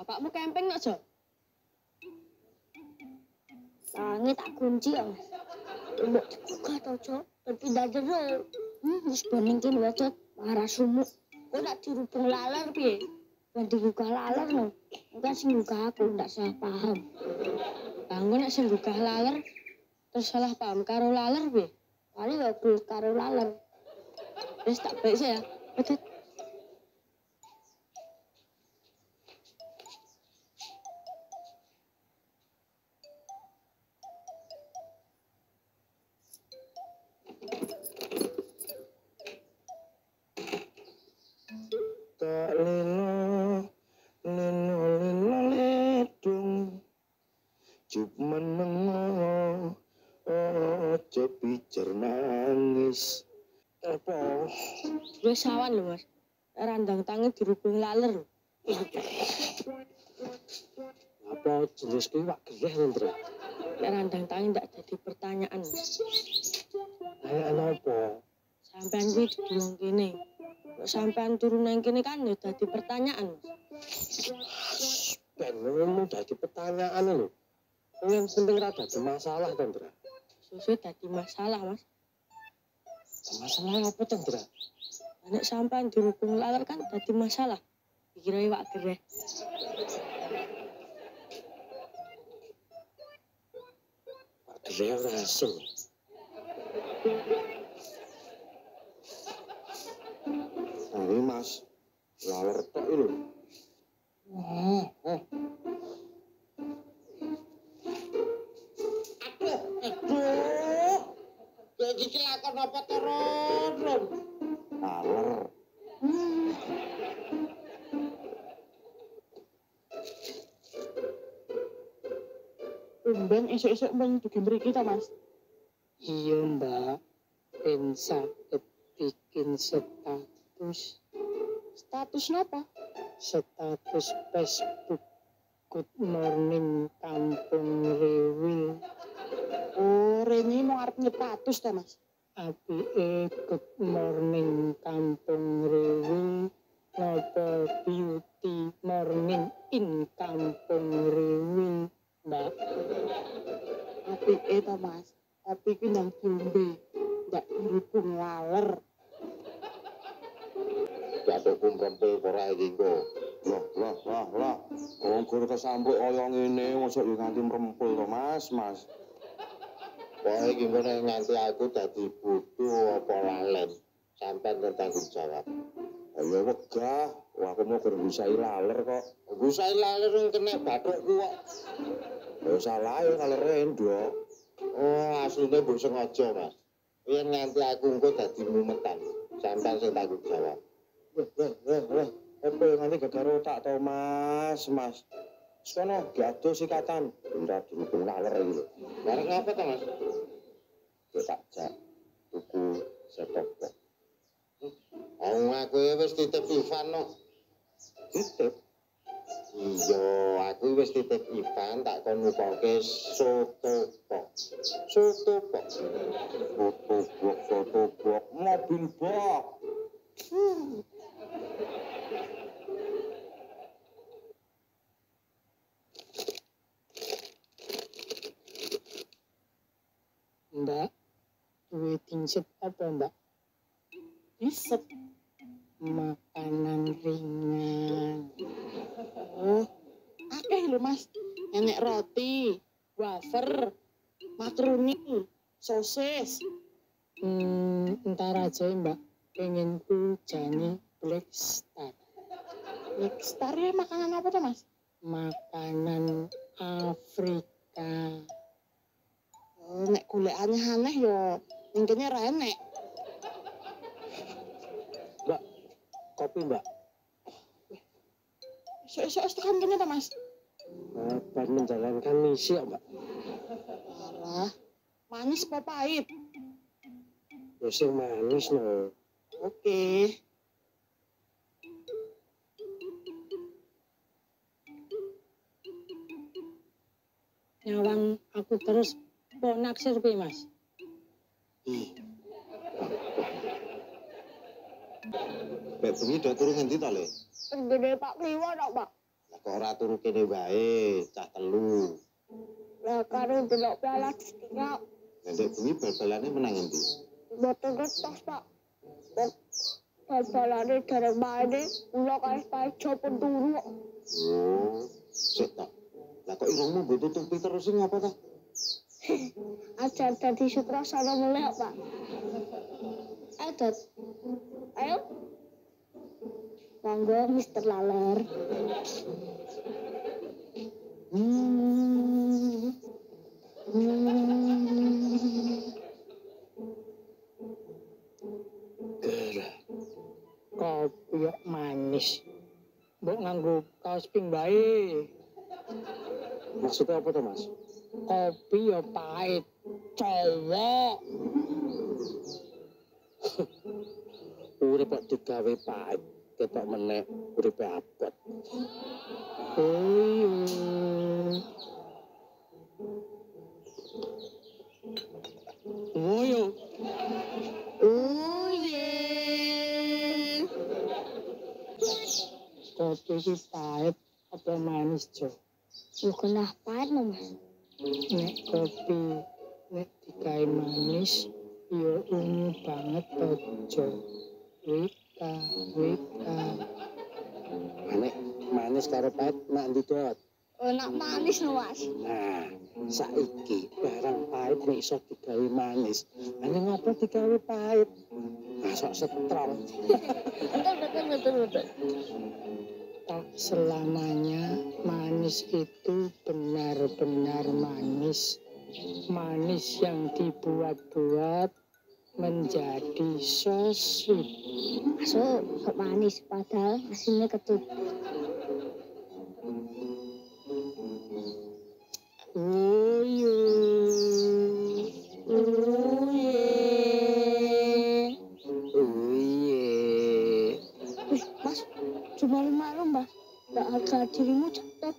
Bapakmu camping nak, Jo? Tangi tak kunci ya, Mas. Mbok dibuka to, Jo. Pindah jero. Wis boning kene wae, Jo. Marah sumuk. Kok nak dirubung laler piye? Ben dibuka laler no. Enggak sing buka aku ndak salah paham. Bangun nek sing buka laler terus salah paham karo laler piye? Kali ya karo laler. Wis tak baik ya. Betul. Tak lilo ledung jup menengo ojo pijer nangis apa Wis sawan lho, Mas. Randang tangi dirubung laler. apa jenis kuwi wak gereh Ndra. Randang tangi ndak jadi pertanyaan, Mas. Kayak apa? Sampean kuwi dibilang kene. Kok sampean turun nang kene kan ya dadi pertanyaan, Mas. Ben ngono dadi pertanyaan lho. Yang penting rada ada masalah to, Ndra. Susu dadi masalah, Mas. Masalah apa to, Ndra? Nek sampean dirubung laler kan dadi masalah. Dikira iwak gereh. Wak gereh ora asin. Ini Mas, laler tok lho. Aduh. Ya iki lakon apa terus? Laler. Tumben esuk-esuk men dugi mriki ta, Mas. Iya, Mbak. Ben saged bikin status. Status napa? Status Facebook Good Morning Kampung Rewil. Oh, Reni mau arep nyepatus ta, Mas? Apike Good Morning Kampung Rewil. Napa beauty morning in Kampung Rewil, Mbak. Apike ta, Mas? Tapi ki nang diombe, ndak dirubung laler. Jatuh kumrempel ora iki kok. Lah. Wong guru kesambuk kaya ngene mosok yo nganti mrempel to, Mas. Pokoke iki ngene nganti aku dadi bodoh apa lalen. Sampeyan tanggung jawab. Ayo wegah, wah aku mau berusaha laler kok. Berusaha laler kena bathukku kok. Ya salah ya lalere ndok. Oh, asline mbok sengaja, Mas. Yen nganti aku engko dadi mumetan, sampeyan sing tanggung jawab. Wah. Apa nganti gegara otak to, Mas. Sono diadu sikatan. Ora dirubung laler iki lho. Bareng apa to, Mas? Yo tak jak tuku setok kok. Aku wis titip Ivan no. Titip? Iya, aku wis titip Ivan tak kon ngumpulke soto pok. Soto pok, mobil bok. Mbak, wedding set apa, Mbak? Set Makanan ringan. oh, akeh lho, Mas. Enek roti, wafer, makaroni, sosis. Entar aja, Mbak. Pengen ku jani Black Star. Black Star ya makanan apa tuh, Mas? Makanan Afrika. Oh, nek golek aneh-aneh yo mungkinnya ra enek. Mbak, kopi, Mbak. Esok-esok tekan kene ta, Mas? Apa menjalankan misi, Mbak? Alah, manis apa pahit? Ya sing manis no. Oke. Nyawang aku terus kok naksir piye, Mas? Bek bengi do turu ngendi to, Le? Gede Pak Kliwo tok, Pak. Lah Kok ora turu kene wae, cah telu. Lah karo delok piala dunia. Nek bengi bal-balane menang endi? Boten ngertos, Pak. Bal-balane dereng maine, kula kae coba turu. Oh, sik tok. Lah kok irungmu mbok tutupi terus sing apa ta? Ajar dadi sukrasana mulih, Pak. Ayo, Dad. Ayo. Monggo, Mister Laler. Gerah. Kopi kok manis. Mbok nganggo kaos pink bae. Maksudnya apa to, Mas? Kopi ya pahit. Cowok. Urip kok digawe pahit, ketok meneh uripe abot. Woyo. Kopi iki pahit apa manis, Jo? Yo kena pahit no, Mas. Nek kopi nek digawe manis ya ungu banget to, Jo. Wika. Nek manis karo pahit mak ndi dot? Enak manis no, Mas. Nah, saiki barang pahit nek iso digawe manis. Ane ngopo digawe pahit? Masuk setrong. Betul. Tak selamanya manis itu benar-benar manis. Manis yang dibuat-buat menjadi so sweet. Masuk, sok manis. Padahal hasilnya kecut. Woyo. Mas, cuma malam, Mas. Tak harga dirimu jatuh.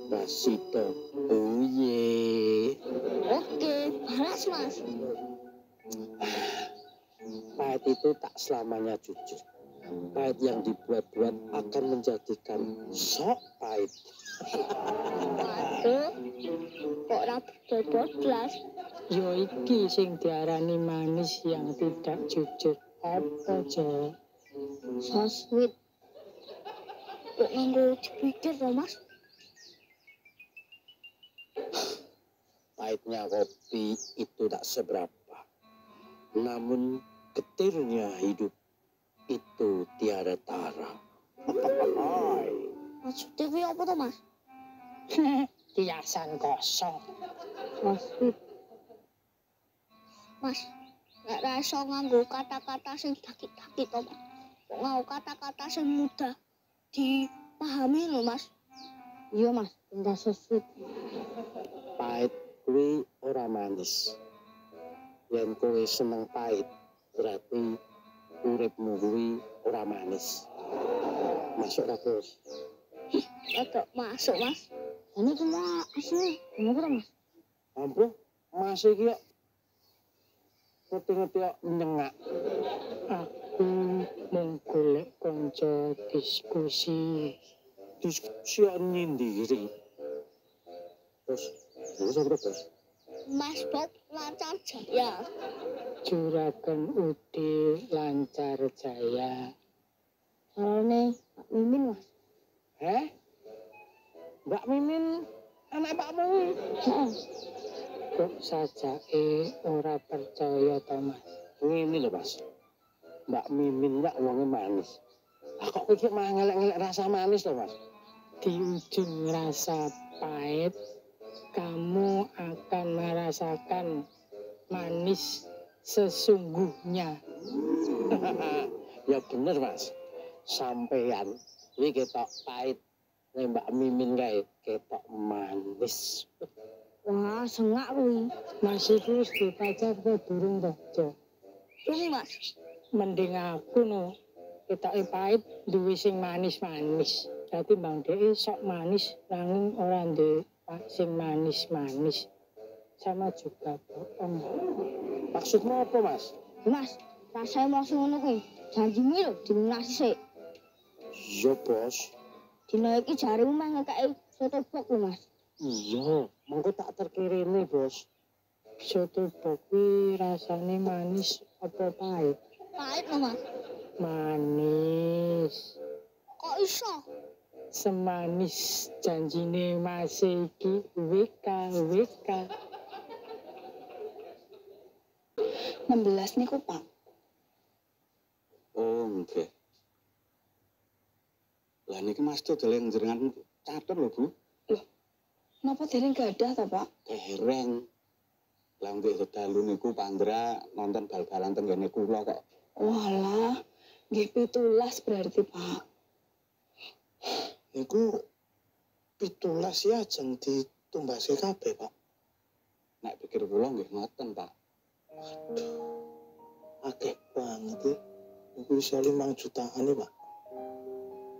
Basito. Oye. Oke, balas, Mas. Pahit itu tak selamanya jujur. Pahit yang dibuat-buat akan menjadikan sok pahit. Waduh, kok rapi bebas. Yo iki sing diarani manis yang tidak jujur. Apa, Jo? So sweet. Kok nganggo dipikir loh, Mas? Pahitnya kopi itu tak seberapa. Namun getirnya hidup itu tiada tara. Maksudnya kuwi apa tuh, Mas? Kiasan kosong. So sweet. Mas, nek ra iso nganggo kata-kata sing daki-daki to, Mas. Kok nganggo kata-kata sing mudah dipahami lho, Mas. Iya, Mas, pindah so sweet. Pahit kuwi ora manis. Yen kowe seneng pahit, berarti uripmu kuwi ora manis. Masuk ra, Bos? Agak masuk, Mas. Ini cuma asli. Kenapa, Mas? Ampun, masih iki kok ngerti-ngerti kok nyengak. Aku mung golek kanca diskusi. Diskusi nyindiri. Terus, apa, Bos? Mas Bob lancar jaya. Juragan Udi lancar jaya. Carane Pak Mimin, Mas. Mbak Mimin anak pakmu. Kok sajake ora percaya to, Mas? Ngene lho, Mas. Mbak Mimin mbak wonge manis. Kok iki mah ngelek-ngelek rasa manis to, Mas? Di ujung rasa pahit, kamu akan merasakan manis sesungguhnya. Ya bener, Mas. Sampeyan iki ketok pahit. Nek Mbak Mimin kae ketok manis. Wah, sengak kuwi. Mas itu wis dipacar ke durung to, Jo? Ini, Mas. Mending aku no, ketoke pahit duwe sing manis-manis. Dadi Bang Dek sok manis nanging ora duwe sing manis-manis. Sama juga bohong. Maksudmu apa, Mas? Mas, rasanya mau ngono kuwi. Janjimu lho dilunasi sik. Iya, Bos. Dina iki jarimu mah ngekeki soto bok lho, Mas. Iya, mengko tak terkirimi, Bos. Soto bok kuwi rasane manis apa pahit? Pahit lho, Mas. Manis. Kok iso? Semanis janjine Mas iki WK. 16 niku, Pak. Oh, nggih. Lah niki Mas dodol jenengan catur lho, Bu. Napa dereng gadah ta, Pak? Dereng. Lah nggih dalu niku Pandra nonton bal-balan teng ngene kula kok. Walah, nggih 17 berarti, Pak. Niku 17 ya ajeng ditumbase kabeh, Pak. Nek pikir kula nggih ngoten, Pak. Akeh banget ya. Niku iso 5 jutaan ya, Pak.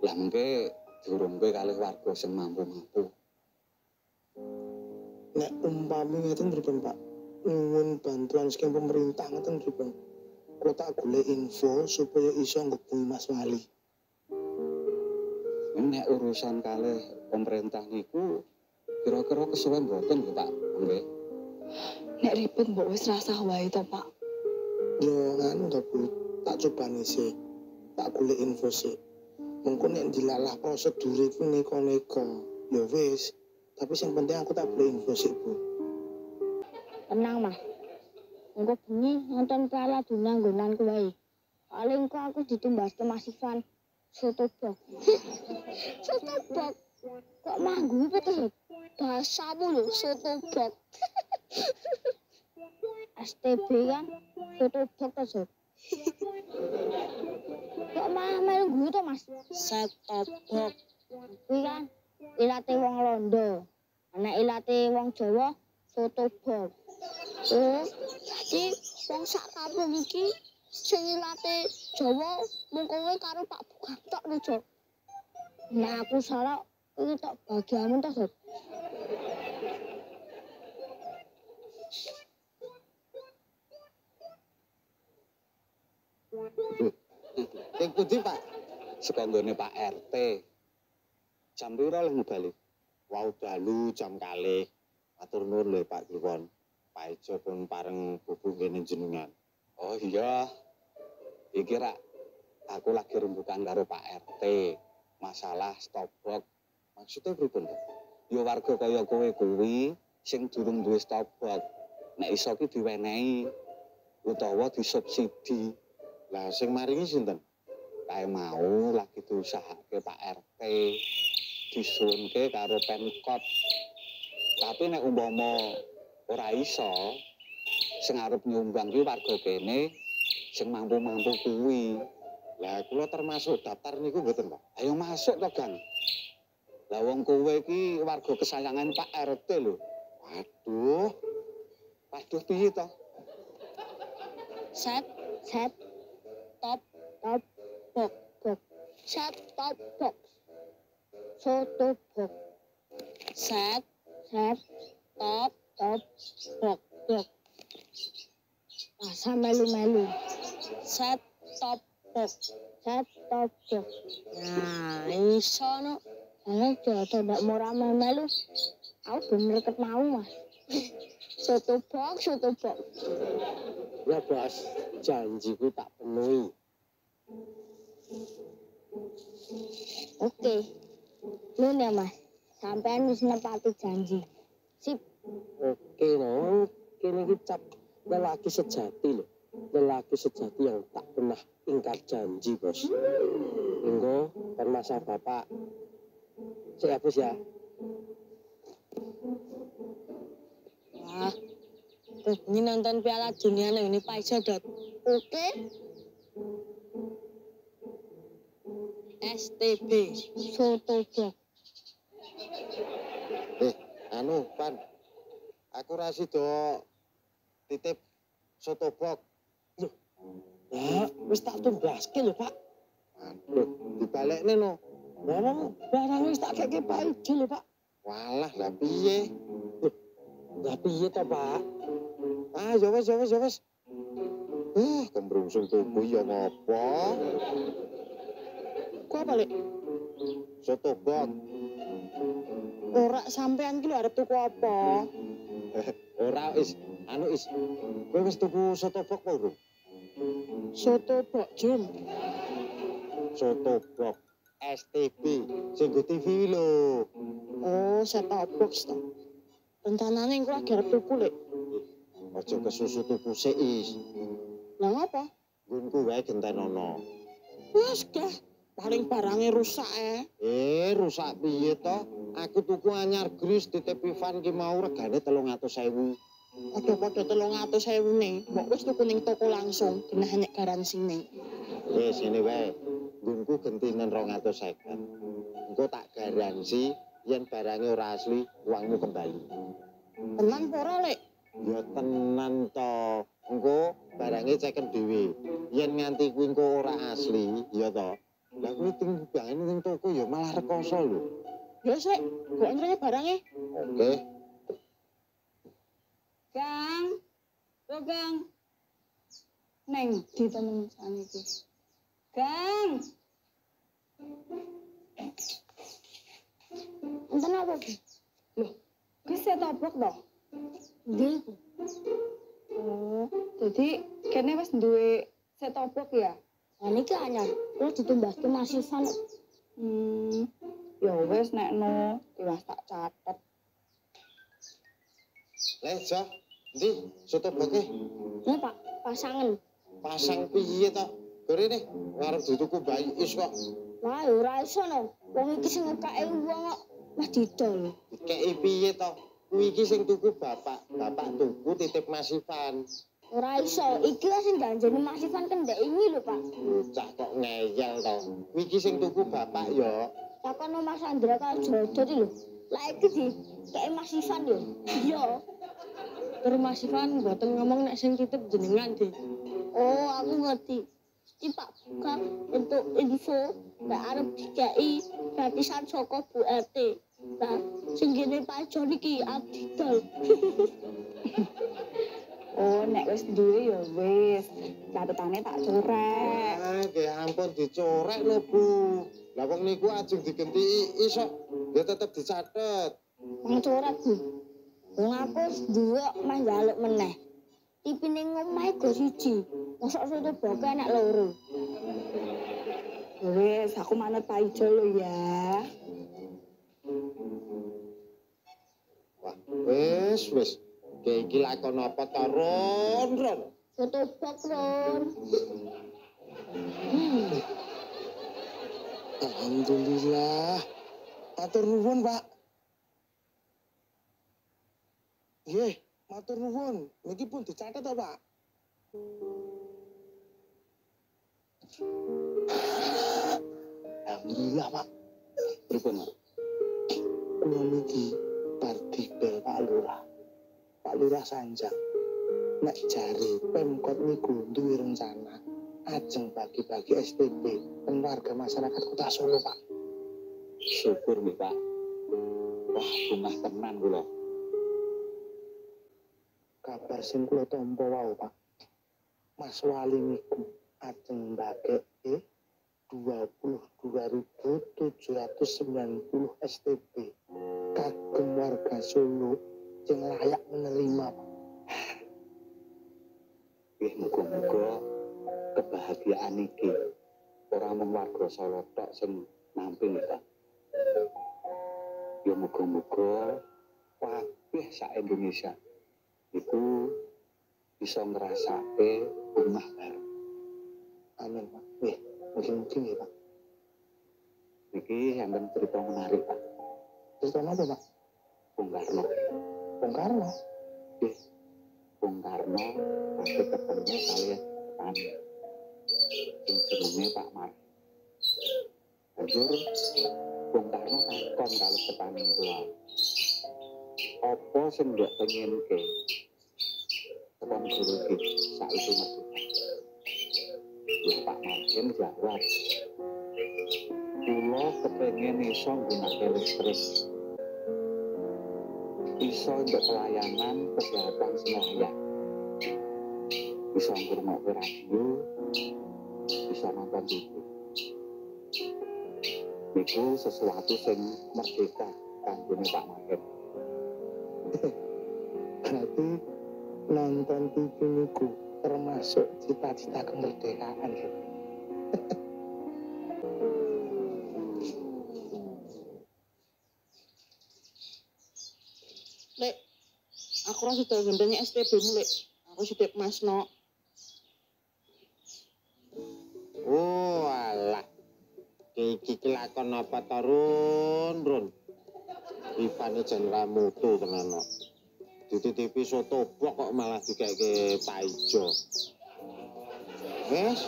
Lah mengke diurungke kalih warga sing mampu-mampu. Nek umpami ngeten pripun, Pak? Nyuwun bantuan saking pemerintah ngeten pripun? Kula tak golek info supaya iso nggubungi Mas Wali. Nek urusan kalih pemerintah niku kira-kira kesuwen mboten nggih, Pak? Nggih. Nek ribet mbok wis rasah wae to, Pak. Yo nganu to, Bu. Tak coba sih. Tak golek info sih. Mengko nek dilalah prosedur iku neko-neko. Ya wis. Tapi yang penting aku tak golek info sih, Bu. Tenang, Mas. Engko bengi nonton Piala Dunia nggonanku wae. Paling kok aku ditumbas ke Mas Ivan. Soto bok. Soto bok. Kok manggu apa tuh? Bahasamu lho, soto bok. STB kan, soto bok tuh, Sob. Kok malah melu tuh, Mas? Soto bok. Kuwi kan ilate wong Londo. Ana ilate wong Jawa, soto bok. Oh, jadi wong sak kampung iki sing ilate Jawa mung kowe karo Pak Bukan tok lho, Jok. Nek aku salah, iki tok bagianmu to, Sob. Ing pundi, Pak? Saka nggone Pak RT. Jam pira leh bali? Wau dalu jam kalih. Matur nuwun lho Pak Kliwon. Pak Ijo pun pareng bubuk ngene jenengan. Oh iya. Iki rak aku lagi rembukan karo Pak RT. Masalah stopbox. Maksudnya pripun, Pak? Ya warga kaya kowe kuwi sing durung duwe stopbox. Nek iso ki diwenehi utawa disubsidi. Lah sing maringi sinten? Kae mau lagi diusahake Pak RT. Disuwunke karo Pemkot. Tapi nek umpama ora iso sing arep nyumbang ki warga kene sing mampu-mampu kuwi. Lah kula termasuk daftar niku mboten, Pak. Ayo masuk to, Gang. Lah wong kowe iki warga kesayangan Pak RT lho. Waduh. Waduh piye to? Set, top, bok. Set, top, soto bok. Set, top, bok. Rasa melu-melu. Set, top, bok. Nah, iso no. Ana jodoh ndak murah melu. Aku bener ket mau, Mas. Soto bok. Ya, Bos. Janjiku tak penuhi. Oke. Nun ya, Mas. Sampean wis nepati janji. Sip. Oke, no. Kini kita lelaki sejati loh. Lelaki sejati yang tak pernah ingkar janji, Bos. Engko permasa Bapak. Saya hapus ya. Wah. Ini nonton Piala Dunia ini Pak Ijo, Dot. Oke. STB soto bok. Anu, Pan. Aku ra sida titip soto bok. Lah, wis tak tumbaske lho, Pak. Aduh, dibalekne no. Barang wis tak keke Pak Ijo lho, Pak. Walah, lah piye? Lah piye to, Pak? Ah, ya wis. Kemrungsung tubuh ya ngapa? Kok balik? soto bot. Ora sampean ki lho arep tuku apa? Ora is, kowe wis tuku soto bot apa urung? Soto bok Jun. Soto bot STB sing go TV lho. Oh, set-top box to. Rencanane engko lagi arep tuku lek. Aja kesusu tuku sik is. Lah ngapa? Nggonku wae gentenono. Wes dah, paling barangnya rusak Rusak piye to? Aku tuku anyar gris titip Ivan ki mau regane 300.000. Padha-padha 300.000 ning, mbok wis tuku ning toko langsung, genah nek garansine. Wis ngene wae. Nggonku gentinen 250. Engko tak garansi yen barangnya ora asli, uangmu kembali. Tenan apa ora lek? Ya tenan to. Engko barangnya ceken dhewe. Yen nganti kuwi engko ora asli, ya to. Lah kuwi timbangane ning toko ya malah rekoso lho. Ya sik, kok antrene barangnya? Oke. Kang. Kok Kang? Neng di temen sane iki. Kang. Enten apa, Bu? Loh, ki set-top box to? Nggih. Oh, jadi kene wis duwe set-top box ya? Lah niki anyar, kula ditumbaske masifan. Ya wis nek no, tiwas tak catet. Jo, ndi soto boke? Ya, Pak, pasangan. Pasang piye to? Gorene ngarep dituku bayi is kok. Lah ya ora iso no. Wong iki sing ngekake wong kok mah didol. Dikeki piye to? Kuwi iki sing tuku bapak. Bapak tuku titip Mas Ivan. Ora iso. Iki lah sing ganjeni Mas Ivan kendek ini lho, Pak. Bocah kok ngeyel to. Kuwi iki sing tuku bapak ya. Takono Mas Andra karo Jodo iki lho. Lah iki di kayak Mas Ivan lho. Iya. Terus Mas Ivan mboten ngomong nek sing titip jenengan, Dik. Oh, aku ngerti. Iki Pak buka untuk info nek arep dikei gratisan saka Bu RT. Nah, sing gene Pak Jon iki adidol. Oh, nek wis duwe ya wis. Catetane tak corek. Nggih ampun dicorek lho, Bu. Lah wong niku ajeng digenti iso ya tetep dicatet. Wong coret, Bu. Wong aku duwe mah njaluk meneh. Tipine ngomahe go siji. Mosok soto boke enak loro. Wis, aku manut Pak Ijo lho ya. Wah, wis. Kayak iki lakon apa to, Ron? Soto bok, Ron. Alhamdulillah. Matur nuwun, Pak. Nggih, matur nuwun. Niki pun dicatet to, Pak. Alhamdulillah, Pak. Pripun, Pak? Kula niki bar dibel Pak Lurah. Pak Lurah Sanjang. Nek jare Pemkot niku duwe rencana ajeng bagi-bagi STB pen warga masyarakat Kota Solo, Pak. Syukur nih, Pak. Wah, bungah tenan kula. Kabar sing kula tampa wae, Pak. Mas Wali niku ajeng mbageke 22.790 STB kagem warga Solo sing layak menerima, Pak. Nggih, muga-muga kebahagiaan iki ora mung warga Solo tok sing nampi, Pak. Ya muga-muga kabeh sak Indonesia iku bisa ngrasake omah bareng. Amin, Pak. Nggih, mugi-mugi nggih, Pak. Iki enten cerita menarik, Pak. Cerita napa, Pak? Bung Karno. Bung Karno. Nggih. Bung Karno pasti ketemu kalian petani. Sing jenenge Pak Mar. Banjur Bung Karno takon karo petani kula. Apa sing mbok pengenke? Tekan guru iki saiki merdeka. Ya Pak Markin jawab. Kula kepengen iso nggunakake listrik. Iso untuk pelayanan kesehatan sing layak. Bisa ngrungokke radio, bisa nonton TV. Iku sesuatu sing merdeka kanggone Pak Mahir. Berarti nonton TV niku termasuk cita-cita kemerdekaan. Lek, aku rasa sudah gendanya STB mu, Lek. Aku sidik Masno. Oh alah. Iki kelakon apa tarun, Run? Ipane jan ra mutu tenan kok. Dititipi soto blok kok malah dikeke Pak Ijo. Wes.